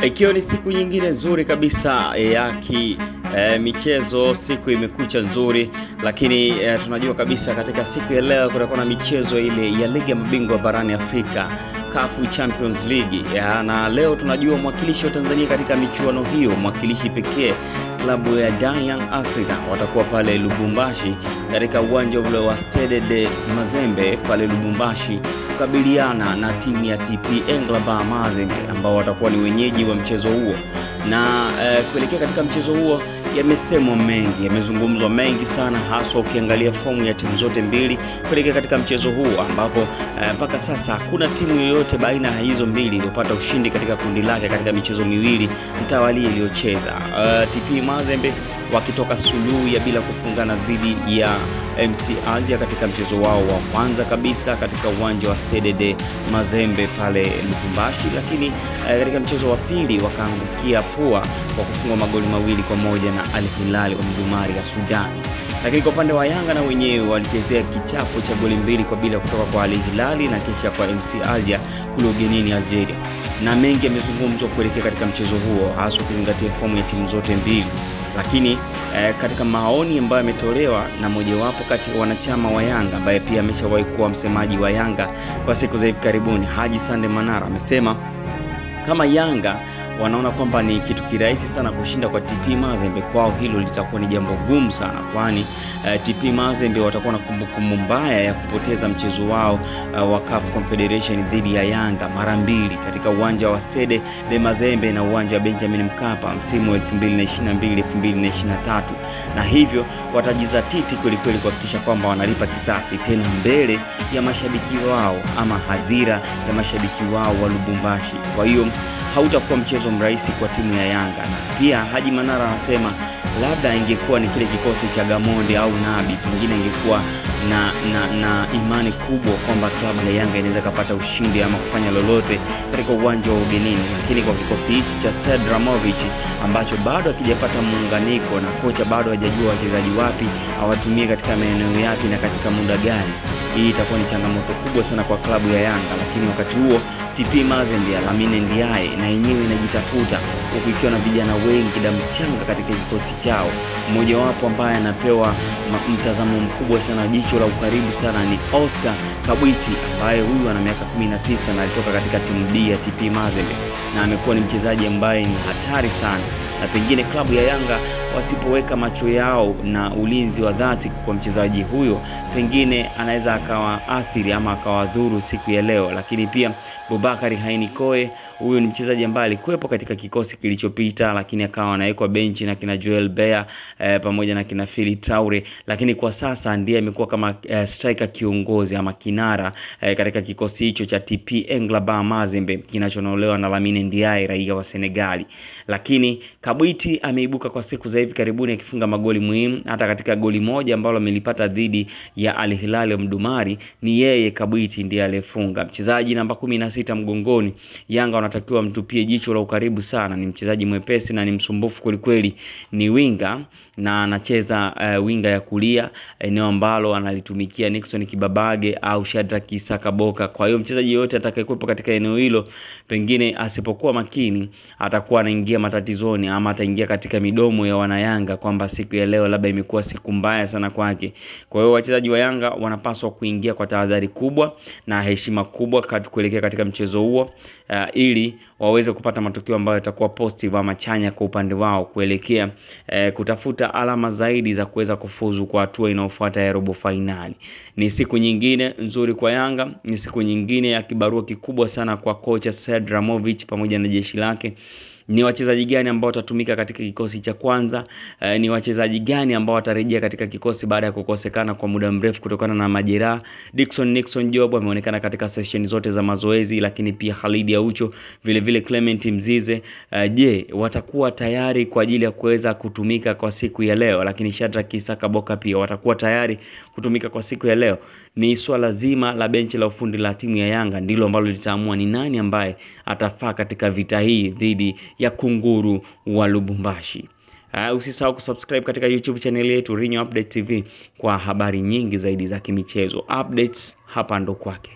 Ikiwa ni siku nyingine nzuri kabisa ya michezo, siku imekucha nzuri, lakini tunajua kabisa katika siku ya leo kutakuwa na michezo ile ya ligi ya mabingwa barani Afrika, CAF Champions League. Na leo tunajua mwakilishi wa Tanzania katika michuano hiyo, mwakilishi pekee klabu ya Young Africa watakuwa pale Lubumbashi katika uwanja ule wa Stade de Mazembe pale Lubumbashi kukabiliana na timu ya TP Englebert Mazembe ambao watakuwa ni wenyeji wa mchezo huo. Na kuelekea katika mchezo huo yamesemwa mengi, yamezungumzwa mengi sana, hasa ukiangalia fomu ya timu zote mbili kuelekea katika mchezo huo, ambapo mpaka sasa hakuna timu yoyote baina ya hizo mbili iliyopata ushindi katika kundi lake katika michezo miwili mtawalia iliyocheza. TP Mazembe wakitoka suluhu ya bila kufungana dhidi ya MC Alger katika mchezo wao wa kwanza kabisa katika uwanja wa Stade de Mazembe pale Lubumbashi, lakini katika mchezo wa pili wakaangukia pua kwa kufungwa magoli 2-1 na Al Hilal wa Mdumari ya Sudan. Lakini kwa upande wa Yanga na wenyewe walichezea kichapo cha goli 2-0 kutoka kwa Al Hilal na kisha kwa MC Alger kule ugenini Algeria. Na mengi yamezungumzwa kuelekea katika mchezo huo, hasa ukizingatia fomu ya timu zote mbili. Lakini katika maoni ambayo yametolewa na mojawapo kati ya wanachama wa Yanga ambaye pia ameshawahi kuwa msemaji wa Yanga kwa siku za hivi karibuni, Haji Sande Manara, amesema kama Yanga wanaona kwamba ni kitu kirahisi sana kushinda kwa TP Mazembe, kwao hilo litakuwa ni jambo gumu sana, kwani TP Mazembe watakuwa na kumbukumbu mbaya ya kupoteza mchezo wao wa CAF Confederation dhidi ya Yanga mara mbili katika uwanja wa Stade de Mazembe na uwanja wa Benjamin Mkapa msimu wa 2022-2023, na hivyo watajizatiti kweli kweli kuhakikisha kwamba wanalipa kisasi tena mbele ya mashabiki wao ama hadhira ya mashabiki wao wa Lubumbashi. Kwa hiyo hautakuwa mchezo mrahisi kwa timu ya Yanga. Na pia Haji Manara anasema labda ingekuwa ni kile kikosi cha Gamonde au Nabi, pengine ingekuwa na imani kubwa kwamba klabu ya Yanga inaweza kupata ushindi ama kufanya lolote katika uwanja wa ugenini. Lakini kwa kikosi hiki cha Sedramovic ambacho bado hakijapata muunganiko na kocha bado hajajua wachezaji wapi awatumie katika maeneo yapi na katika muda gani, hii itakuwa ni changamoto kubwa sana kwa klabu ya Yanga. Lakini wakati huo TP Mazembe ya Lamine Ndiaye na yenyewe inajitafuta, huku ikiwa na vijana wengi damu changa katika kikosi chao. Mmoja wapo ambaye anapewa mtazamo mkubwa sana, jicho la ukaribu sana, ni Oscar Kabwiti ambaye huyu ana miaka 19 na alitoka katika timu D ya TP Mazembe na amekuwa ni mchezaji ambaye ni hatari sana. Na pengine klabu ya Yanga wasipoweka macho yao na ulinzi wa dhati kwa mchezaji huyo, pengine anaweza akawaathiri ama akawadhuru siku ya leo. Lakini pia Bobakari Hainikoe, huyo ni mchezaji ambaye alikuwepo katika kikosi kilichopita lakini akawa anawekwa benchi na kina Joel Bea pamoja na kina Phili Traore, lakini kwa sasa ndiye amekuwa kama striker kiongozi ama kinara katika kikosi hicho cha TP Englebert Mazembe kinachonolewa na Lamine Ndiaye, raia wa Senegali. Lakini Kabwiti ameibuka kwa siku za hivi karibuni akifunga magoli muhimu. Hata katika goli moja ambalo amelipata dhidi ya Al Hilal wa Mdumari ni yeye Kabwiti ndiye aliyefunga. Mchezaji namba 16 mgongoni, Yanga wanatakiwa mtupie jicho la ukaribu sana. Ni mchezaji mwepesi na ni msumbufu kweli kweli, ni winga na anacheza winga ya kulia, eneo ambalo analitumikia Nixon Kibabage au Shadrack Isaka Boka. Kwa hiyo mchezaji yote atakayekuwepo katika eneo hilo, pengine asipokuwa makini atakuwa anaingia matatizoni ama ataingia katika midomo ya wanayanga kwamba siku ya leo labda imekuwa siku mbaya sana kwake. Kwa hiyo wachezaji wa Yanga wanapaswa kuingia kwa tahadhari kubwa na heshima kubwa kuelekea katika mchezo huo, ili waweze kupata matokeo ambayo yatakuwa positive ama chanya kwa upande wao kuelekea kutafuta alama zaidi za kuweza kufuzu kwa hatua inayofuata ya robo finali. Ni siku nyingine nzuri kwa Yanga, ni siku nyingine ya kibarua kikubwa sana kwa kocha Sedramovic pamoja na jeshi lake. Ni wachezaji gani ambao watatumika katika kikosi cha kwanza? Ni wachezaji gani ambao watarejea katika kikosi baada ya kukosekana kwa muda mrefu kutokana na majeraha? Nixon Job ameonekana katika session zote za mazoezi, lakini pia Khalid Aucho, vile vile Clement Mzize. Je, watakuwa tayari kwa ajili ya kuweza kutumika kwa siku ya leo? Lakini Shadrack Isaka Boka pia watakuwa tayari kutumika kwa siku ya leo? Ni swala zima la benchi la ufundi la timu ya Yanga ndilo ambalo litaamua ni nani ambaye atafaa katika vita hii dhidi ya kunguru wa Lubumbashi. Usisahau kusubscribe katika YouTube channel yetu Rinyo Update TV kwa habari nyingi zaidi za kimichezo. Updates hapa ndo kwake.